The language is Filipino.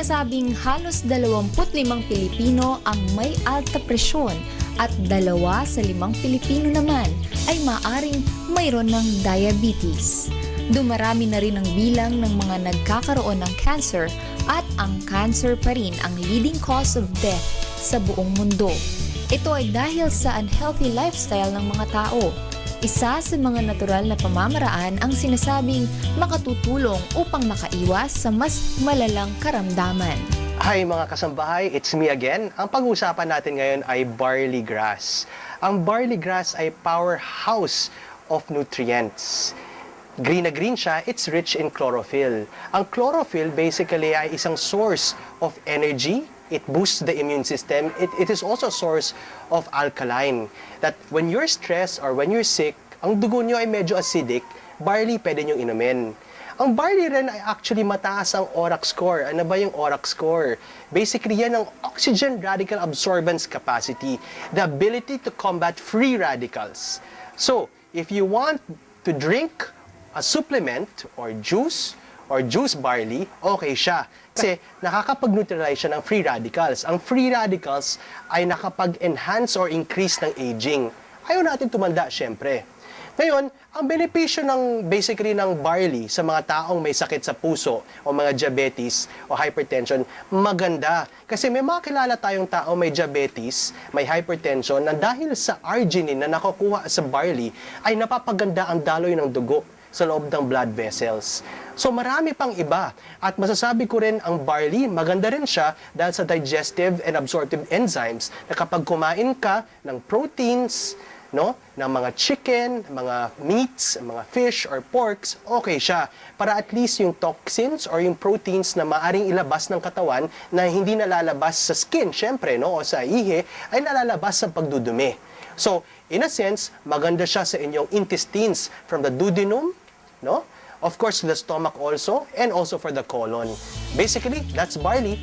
Sinasabing halos 25 Pilipino ang may alta presyon at 2 sa 5 Pilipino naman ay maaring mayroon ng diabetes. Dumarami na rin ang bilang ng mga nagkakaroon ng cancer at ang cancer pa rin ang leading cause of death sa buong mundo. Ito ay dahil sa unhealthy lifestyle ng mga tao. Isa sa mga natural na pamamaraan ang sinasabing makatutulong upang makaiwas sa mas malalang karamdaman. Hi mga kasambahay, it's me again. Ang pag-uusapan natin ngayon ay barley grass. Ang barley grass ay powerhouse of nutrients. Green na green siya, it's rich in chlorophyll. Ang chlorophyll basically ay isang source of energy. It boosts the immune system. It is also a source of alkaline. That when you're stressed or when you're sick, ang dugo nyo ay medyo acidic, barley pwede nyo inumin. Ang barley rin ay actually mataas ang ORAC score. Ano ba yung ORAC score? Basically, yan ang oxygen radical absorbance capacity, the ability to combat free radicals. So, if you want to drink a supplement or juice barley, okay siya. Kasi nakakapag-neutralize siya ng free radicals. Ang free radicals ay nakapag-enhance or increase ng aging. Ayaw natin tumanda, syempre. Ngayon, ang benepisyo basically ng barley sa mga taong may sakit sa puso o mga diabetes o hypertension, maganda. Kasi may mga kilala tayong tao may diabetes, may hypertension, na dahil sa arginine na nakukuha sa barley, ay napapaganda ang daloy ng dugo sa loob ng blood vessels. So marami pang iba. At masasabi ko rin ang barley, maganda rin siya dahil sa digestive and absorptive enzymes na kapag kumain ka ng proteins, ng mga chicken, mga meats, mga fish or porks, okay siya. Para at least yung toxins or yung proteins na maaring ilabas ng katawan na hindi nalalabas sa skin, syempre, o sa ihi, ay nalalabas sa pagdudumi. So, in a sense, maganda siya sa inyong intestines from the duodenum, of course, the stomach also, and also for the colon. Basically, that's barley.